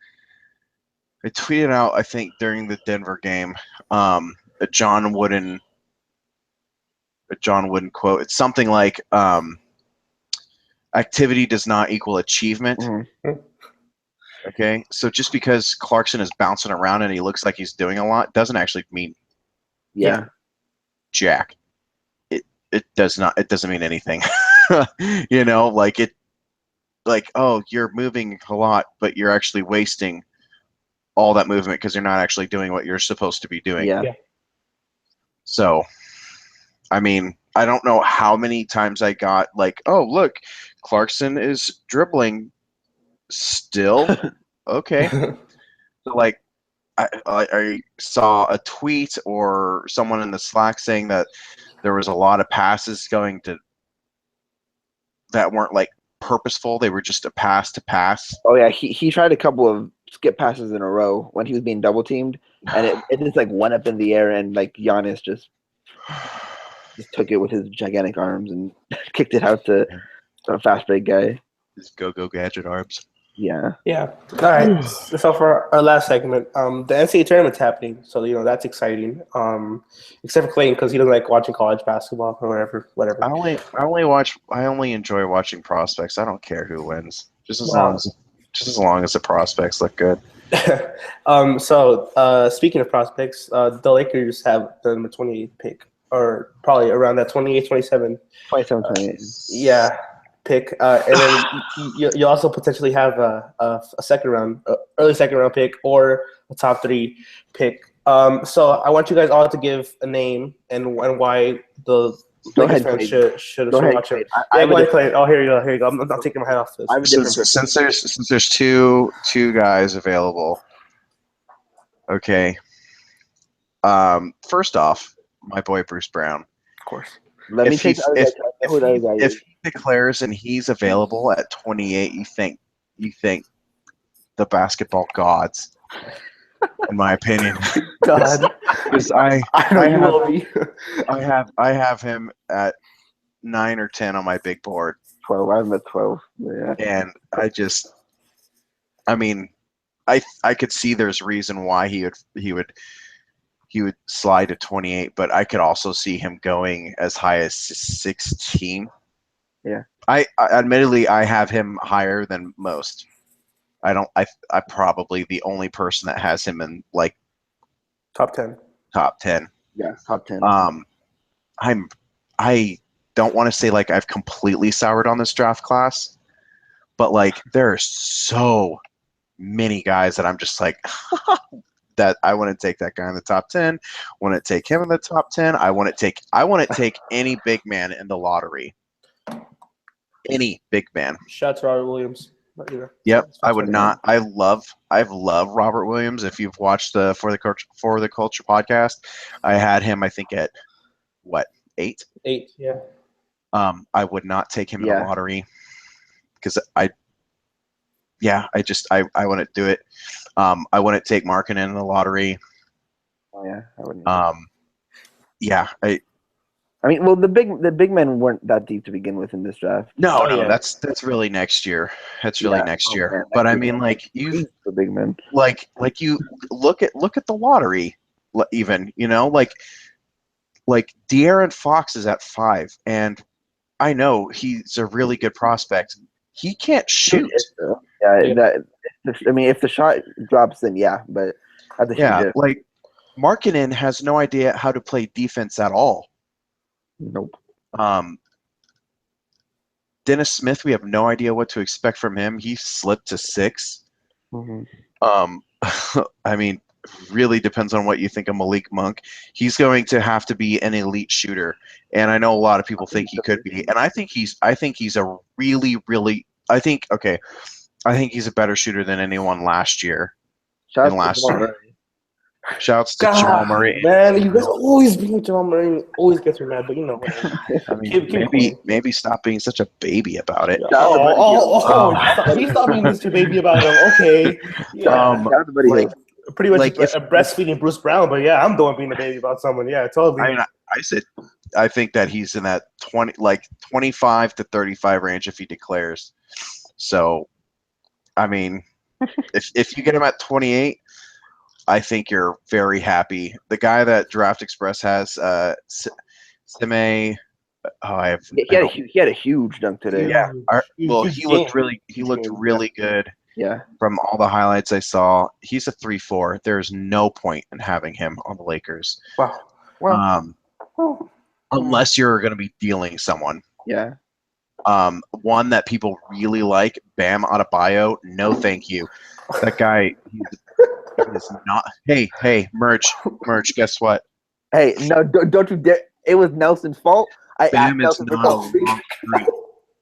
I think during the Denver game, a John Wooden quote. It's something like, "Activity does not equal achievement." Mm-hmm. Okay, so just because Clarkson is bouncing around and he looks like he's doing a lot doesn't actually mean Yeah, jack. It doesn't mean anything. You know, like oh, you're moving a lot, but you're actually wasting all that movement because you're not actually doing what you're supposed to be doing. yeah. So, I mean, I don't know how many times I got like, oh, look, Clarkson is dribbling still. Okay. So, like, I saw a tweet or someone in the Slack saying that there was a lot of passes going to that weren't like purposeful. They were just a pass to pass. Oh yeah, he tried a couple of skip passes in a row when he was being double teamed, and it just like went up in the air, and like Giannis just took it with his gigantic arms and kicked it out to a fast break guy. His go gadget arms. Yeah. Yeah. All right. So for our last segment, the NCAA tournament's happening, so that's exciting. Except for Clayton because he doesn't like watching college basketball or whatever. I only enjoy watching prospects. I don't care who wins, just as long as the prospects look good. So speaking of prospects, the Lakers have the number 28 pick, or probably around that 28, 27. 27, 28. Yeah. Pick, and then you also potentially have a second round, early second round pick, or a top 3 pick. So I want you guys all to give a name and why the Lakers fans should watch it. Go ahead, Clay. Oh, here you go. I'm taking my hat off this. Since there's two guys available. Okay. First off, my boy Bruce Brown. Of course. Let me take if he declares and he's available at 28, you think the basketball gods, in my opinion. God, because I have him at 9 or 10 on my big board. 12. I'm at 12. Yeah. And I could see there's reason why he would slide to 28, but I could also see him going as high as 16. Yeah. I admittedly I have him higher than most. I'm probably the only person that has him in like top 10. Yeah, top 10. I don't want to say like I've completely soured on this draft class, but like there are so many guys that I'm just like that I want to take that guy in the top 10. Want to take him in the top 10. I want to take any big man in the lottery. Any big man. Shout out to Robert Williams. Yep, I would not. I love Robert Williams. If you've watched the For the Culture podcast, I had him. I think at what 8? 8, yeah. I would not take him in the lottery because I wouldn't do it. I wouldn't take Markkanen in the lottery. Oh yeah, I wouldn't. I mean, well, the big men weren't that deep to begin with in this draft. No, Oh, no, yeah. that's really next year. That's really Yeah. next Oh, year. man, But I next year mean, like you Crazy for big men. like you look at the lottery, even like De'Aaron Fox is at 5, and I know he's a really good prospect. He can't shoot. Yeah, Yeah. I mean, if the shot drops, then yeah, but that's a huge Yeah, if. like Markkanen has no idea how to play defense at all. Nope. Dennis Smith, we have no idea what to expect from him. He slipped to 6. Mm-hmm. I mean, really depends on what you think of Malik Monk. He's going to have to be an elite shooter, and I know a lot of people think he could be, and I think he's a really, really. I think he's a better shooter than anyone last year. Shout And out to last Jamal year. Murray. Shouts to Jamal Murray. Man, you guys always bring up Jamal Murray. Always gets me mad, but whatever. I mean, Keep maybe stop being such a baby about it. Shout out to Buddy Hield. He stopped being Mr. Baby about him. Okay. Yeah. Shout out to Buddy like, Hield. Pretty much like if- breastfeeding Bruce Brown, but yeah, I'm the one being a baby about someone. Yeah, totally. I mean, I said I think that he's in that 25 to 35 range if he declares. So, I mean, if you get him at 28, I think you're very happy. The guy that Draft Express has, Sime. Oh, I have. He had a huge dunk today. Yeah. Well, Huge he looked game. really good. Yeah. From all the highlights I saw. He's a 3-4. There's no point in having him on the Lakers. Wow. Unless you're going to be dealing someone. Yeah. One that people really like, Bam Adebayo. No, thank you. That guy he is not. Hey, merch. Guess what? Hey, no, don't you dare! It was Nelson's fault. I Bam is asked Nelson for not a confirmation. long three.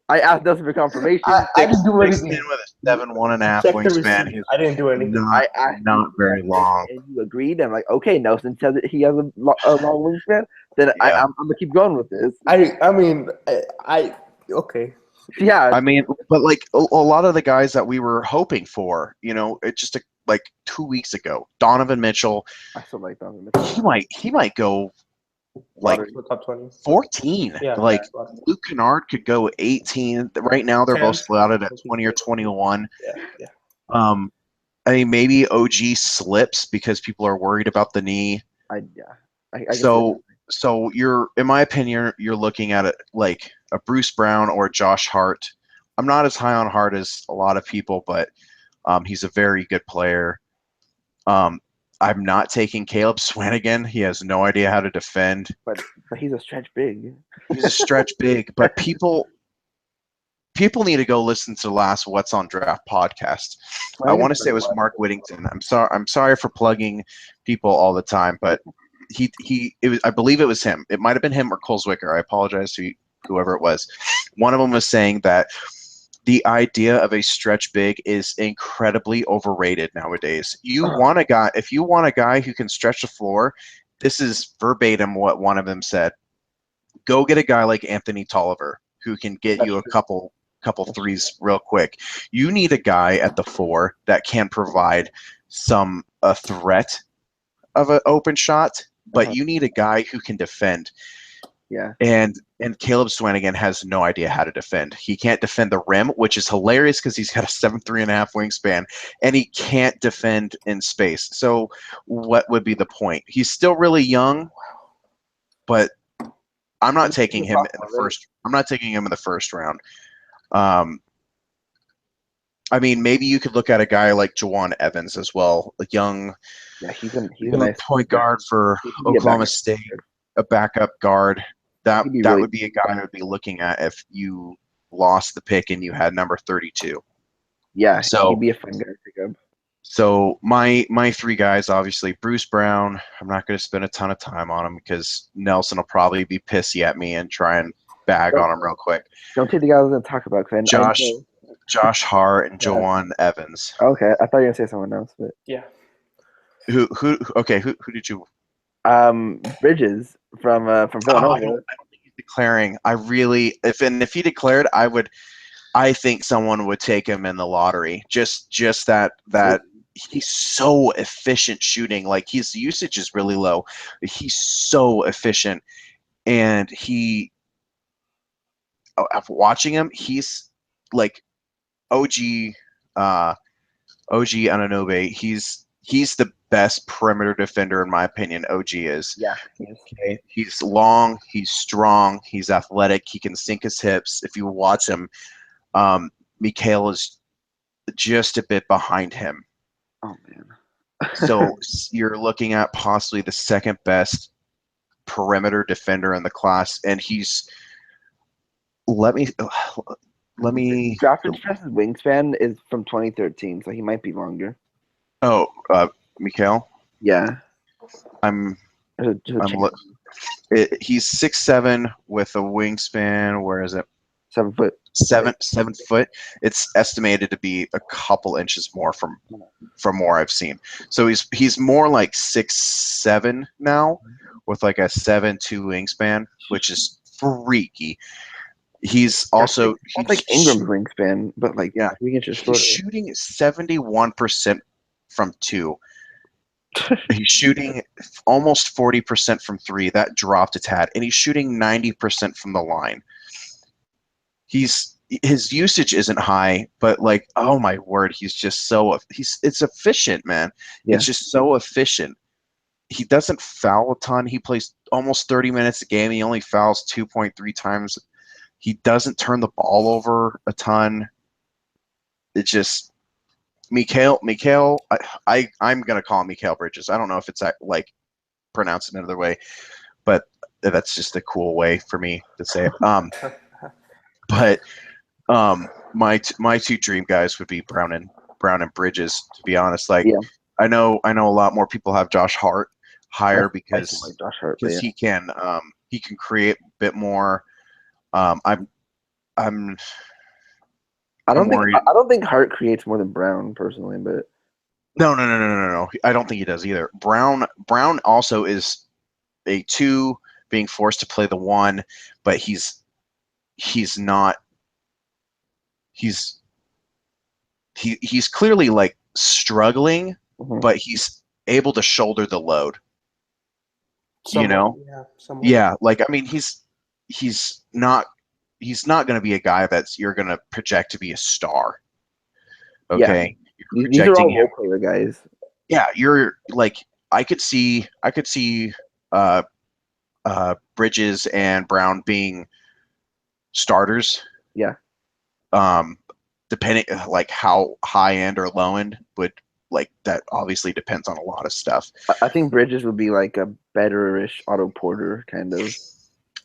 I asked Nelson for confirmation. I didn't do Mixed anything. in with a 7'1.5" Check the wingspan. receipt. He's I didn't do anything. not, I asked not you, very long. and you agreed. I'm like, okay, Nelson says that he has a long wingspan. Then Yeah. I'm gonna keep going with this. I mean, okay. Yeah. I mean, but like a lot of the guys that we were hoping for, it just like 2 weeks ago, Donovan Mitchell, I still like Donovan Mitchell. he might go like Top 20. 14. Yeah. Like Luke Kennard could go 18. Right now they're 10. both slotted at 20 or 21. Yeah. I mean, maybe OG slips because people are worried about the knee. I So you're, in my opinion, you're looking at it like a Bruce Brown or a Josh Hart. I'm not as high on Hart as a lot of people, but he's a very good player. I'm not taking Caleb Swanigan. He has no idea how to defend. but he's a stretch big. He's a stretch big, but people need to go listen to the last What's on Draft podcast. I want to say it was Mark Whittington. I'm sorry for plugging people all the time, but I believe it was him. It might have been him or Cole Zwicker. I apologize to whoever it was. One of them was saying that the idea of a stretch big is incredibly overrated nowadays. If you want a guy who can stretch the floor, this is verbatim what one of them said. Go get a guy like Anthony Tolliver who can get you a couple threes real quick. You need a guy at the 4 that can provide a threat of an open shot, but you need a guy who can defend. Yeah. And Caleb Swanigan has no idea how to defend. He can't defend the rim, which is hilarious because he's got a 7'3.5" wingspan, and he can't defend in space. So what would be the point? He's still really young, but I'm not taking him in the first. I'm not taking him in the first round. I mean, maybe you could look at a guy like Jawan Evans as well, a young he's a nice point guard for Oklahoma State, a backup guard. That would be a guy I would be looking at if you lost the pick and you had number 32. Yeah, so he'd be a fun guy to pick up. So my 3 guys, obviously, Bruce Brown. I'm not going to spend a ton of time on him because Nelson will probably be pissy at me and try and bag on him real quick. Don't take the guys I was going to talk about. Josh Hart and Jawan Evans. Okay, I thought you were going to say someone else, but yeah. Who did you? Bridges from Villanova. I don't think he's declaring. If he declared, I think someone would take him in the lottery. Just that he's so efficient shooting. Like his usage is really low. He's so efficient. and after watching him, he's like OG Anunoby. He's the best perimeter defender in my opinion. OG is. Yeah. Okay. He's long. He's strong. He's athletic. He can sink his hips. If you watch him, Mikhail is just a bit behind him. Oh man. So you're looking at possibly the second best perimeter defender in the class, and he's. Let me. Drafted Stress's wingspan is from 2013, so he might be longer. Oh, Mikhail. Yeah. He's 6'7" with a wingspan. Where is it? 7 foot. 7 foot. It's estimated to be a couple inches more from more I've seen. So he's more like 6'7" now, with like a 7'2" wingspan, which is freaky. He's also like Ingram's wingspan, but like 3 inches shorter. He's shooting 71% from 2. He's shooting almost 40% from 3. That dropped a tad, and he's shooting 90% from the line. His usage isn't high, but like, oh my word, it's efficient, man. Yeah. It's just so efficient. He doesn't foul a ton. He plays almost 30 minutes a game. He only fouls 2.3 times. He doesn't turn the ball over a ton. It's just Mikhail. I'm gonna call him Mikhail Bridges. I don't know if it's like pronounced another way, but that's just a cool way for me to say it. But my two dream guys would be Brown and Bridges. To be honest, like I know a lot more people have Josh Hart higher because he can create a bit more. I don't think Hart creates more than Brown personally, but no. I don't think he does either. Brown also is a 2 being forced to play the 1, but he's clearly like struggling, but he's able to shoulder the load. Like I mean he's not going to be a guy that's you're going to project to be a star. Okay. Yeah. These are all role player guys. Yeah. You're like, I could see Bridges and Brown being starters. Yeah. Depending like how high end or low end would like that obviously depends on a lot of stuff. I think Bridges would be like a better-ish Otto Porter kind of.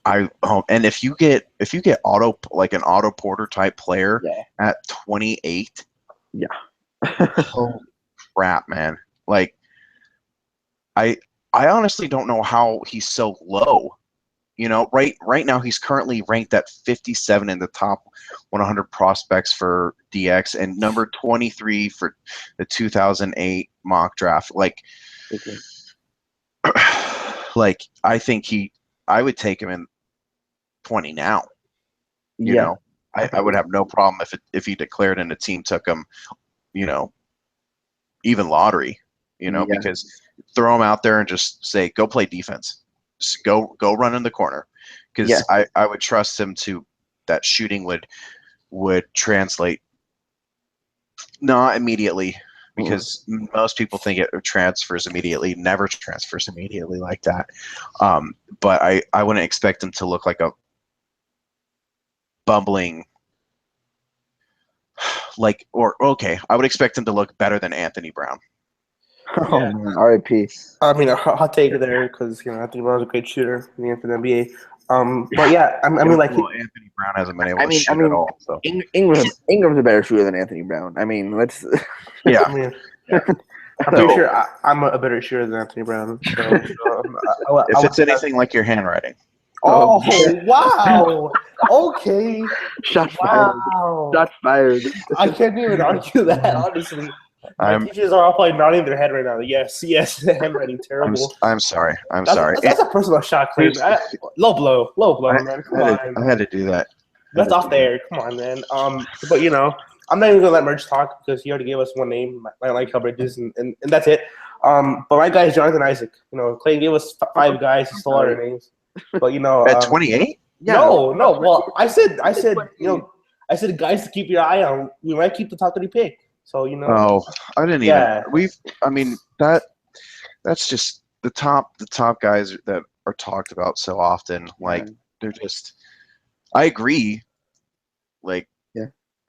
And if you get an Otto Porter type player at 28, holy crap, man! Like, I honestly don't know how he's so low. Right now he's currently ranked at 57 in the top 100 prospects for DX and number 23 for the 2008 mock draft. Like, like I think I would take him in 20 now. You know, I would have no problem if he declared and a team took him, even lottery, because throw him out there and just say, go play defense. Just go run in the corner. Because I would trust him to that shooting would translate. Not immediately, because most people think it transfers immediately. Never transfers immediately like that. But I wouldn't expect him to look like a bumbling I would expect him to look better than Anthony Brown. Oh man, R.I.P. I mean, a hot take there because Anthony Brown's a great shooter in the NBA. But yeah, I mean, like Anthony Brown hasn't been able to shoot at all. So Ingram's a better shooter than Anthony Brown. I mean, let's. Yeah. I'm pretty sure I'm a better shooter than Anthony Brown. So, if it's anything like your handwriting. Oh wow! Okay. Shots fired. Shots fired. I can't even argue that, honestly. My teachers are all probably nodding their head right now. Yes, the handwriting terrible. I'm sorry. That's a personal shot claim. Low blow, man. Come on. I had to do that. That's off the air. Come on, man. But I'm not even gonna let Merch talk because he already gave us one name, like Bridges, and that's it. But my guy is Jonathan Isaac. Clay gave us 5 guys. He stole our names. But At 28? Yeah. no. Well, I said I said guys to keep your eye on. We might keep the top 3 pick. So Oh, I didn't Yeah. even. I mean that's just the top guys that are talked about so often. Like they're just. I agree. Like, Yeah.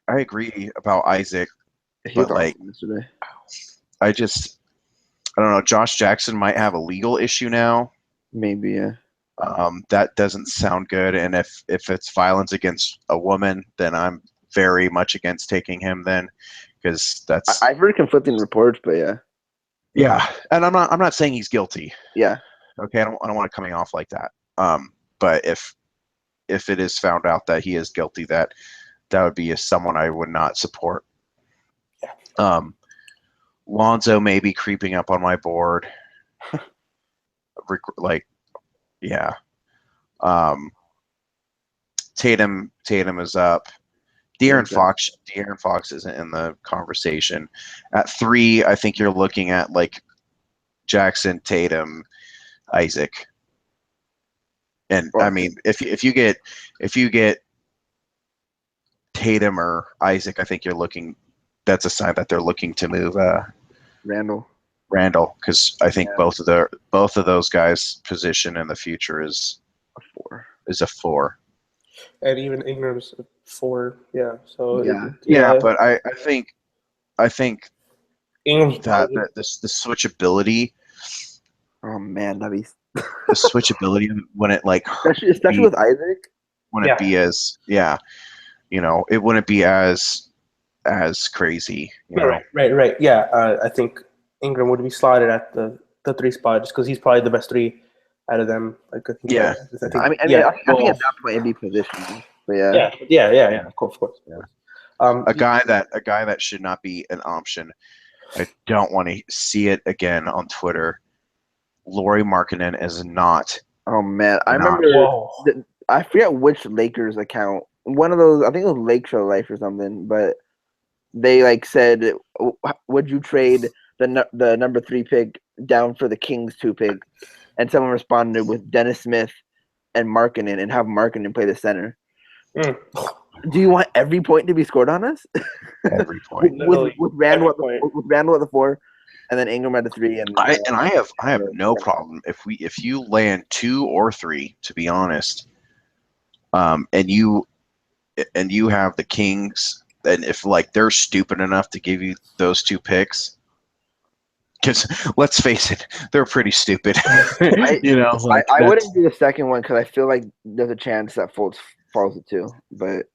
I agree about Isaac, He was but like, awesome yesterday. I don't know. Josh Jackson might have a legal issue now. Maybe, yeah. That doesn't sound good. And if it's violence against a woman, then I'm very much against taking him. Then, because that's I've heard conflicting reports, but yeah. yeah. And I'm not saying he's guilty. Yeah. Okay, I don't want it coming off like that. But if it is found out that he is guilty, that would be someone I would not support. Lonzo may be creeping up on my board. Like, yeah. Tatum is up. De'Aaron Fox isn't in the conversation. At 3, I think you're looking at like Jackson, Tatum, Isaac. And I mean, if you get Tatum or Isaac, I think that's a sign that they're looking to move Randall, because I think both of those guys' position in the future is a 4. And even Ingram's 4. Yeah. So yeah. But I think Ingram's that the switchability. Oh man, that'd be The switchability when it like especially with Isaac. Wouldn't it be as it wouldn't be as crazy. Right. Yeah. I think Ingram would be slotted at the 3 spot just because he's probably the best 3 out of them. Like, I think, I think at that point it'd be positioned. But yeah. Of course. Yeah. A guy that should not be an option. I don't want to see it again on Twitter. Lauri Markkanen is not. Oh man, I remember. I forget which Lakers account. One of those, I think it was Lake Show Life or something. But they like said, "Would you trade the number 3 pick down for the Kings 2 pick?" And someone responded with Dennis Smith and Markkanen, and have Markkanen play the center. Do you want every point to be scored on us? Every point. with Randall at the 4, and then Ingram at the 3. And I have no problem if you land 2 or 3, to be honest. And you have the Kings, and if like they're stupid enough to give you those 2 picks, because let's face it, they're pretty stupid. I wouldn't do the second one because I feel like there's a chance that Fultz falls to 2. But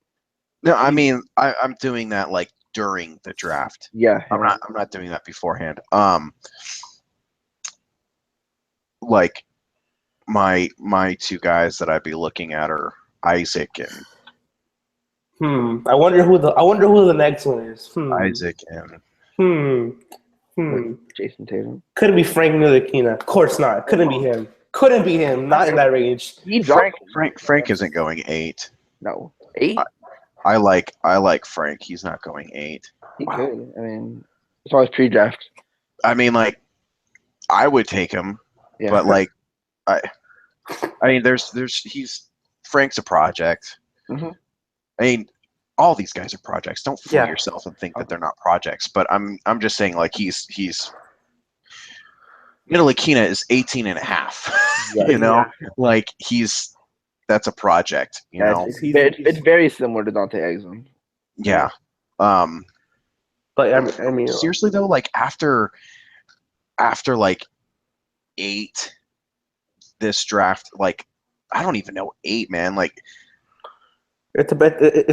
no, I mean I'm doing that like during the draft. Yeah, I'm not doing that beforehand. Like my 2 guys that I'd be looking at are Isaac and. I wonder who the next one is. Isaac and. Jason Tatum. Couldn't be Frank Ntilikina. Of course not. Couldn't be him. Not in that range. Frank isn't going 8. No, 8. I like Frank. He's not going 8. He could. I mean, it's always pre-draft. I mean, like, I would take him, but like, I mean, Frank's a project. Mm-hmm. I mean, all these guys are projects. Don't fool yourself and think that they're not projects. But I'm just saying, like, he's Ntilikina is 18.5. Like that's a project. It's very similar to Dante Exum. Yeah. But I mean, seriously though, like after like 8 this draft, like I don't even know 8, man. Like it's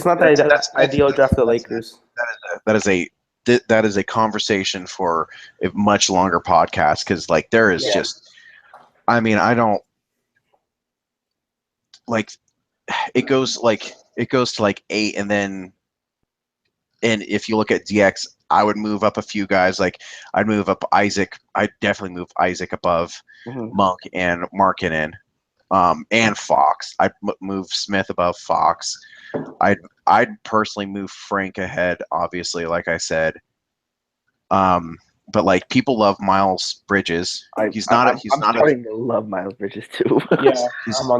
not that ideal draft for the Lakers. That is a conversation for a much longer podcast because like there is just, I mean, I don't like it goes to like 8 and if you look at DX, I would move up a few guys. Like I'd move up Isaac. I'd definitely move Isaac above Monk and Markkanen, and Fox. I'd move Smith above Fox. I'd personally move Frank ahead, obviously, like I said. but like people love Miles Bridges. I'm starting to love Miles Bridges too. Yeah,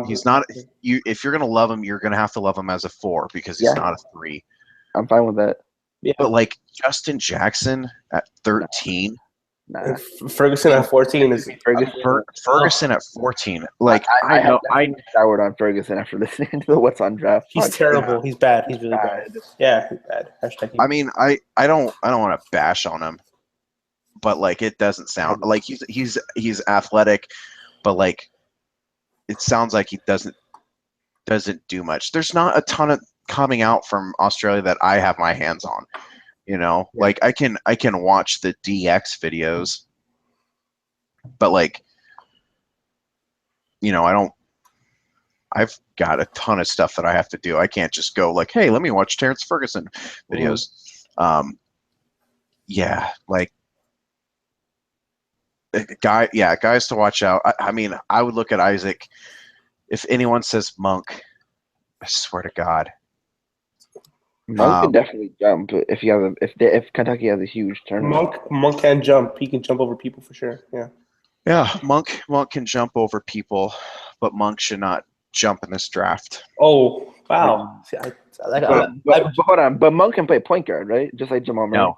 he's not. You if you're gonna love him, you're gonna have to love him as a 4 because he's not a 3. I'm fine with that. Yeah. But like Justin Jackson at 13. Nah. Ferguson at 14 is Ferguson at 14. Like I soured on Ferguson after listening to the What's on Draft. He's terrible. He's bad. He's really bad. Yeah, he's bad. I mean, I don't want to bash on him, but like it doesn't sound like he's athletic, but like it sounds like he doesn't do much. There's not a ton of coming out from Australia that I have my hands on. Like I can watch the DX videos, but like, I've got a ton of stuff that I have to do. I can't just go like, hey, let me watch Terrence Ferguson videos. Yeah, like guys to watch out. I mean, I would look at Isaac. If anyone says Monk, I swear to God. Monk can definitely jump if Kentucky has a huge tournament. Monk can jump. He can jump over people for sure. Yeah. Yeah, Monk can jump over people, but Monk should not jump in this draft. Oh wow! See, Hold on, but Monk can play point guard, right? Just like Jamal Murray. No.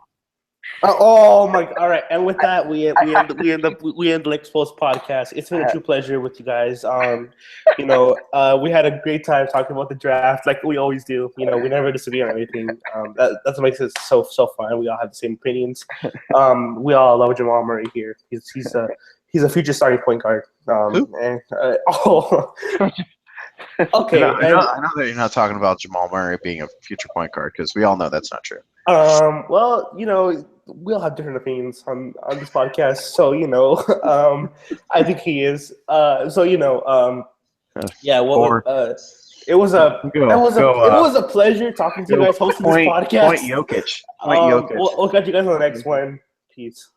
Oh my! All right, and with that, we end the Exposed podcast. It's been a true pleasure with you guys. We had a great time talking about the draft, like we always do. We never disagree on anything. That's what makes it so fun. We all have the same opinions. We all love Jamal Murray here. He's a future starting point guard. Okay. I know that you're not talking about Jamal Murray being a future point guard because we all know that's not true. Well, we all have different opinions on this podcast, so I think he is. Yeah. Well, it was a pleasure talking to you guys, hosting this podcast. Point Jokic. We'll catch you guys on the next one. Peace.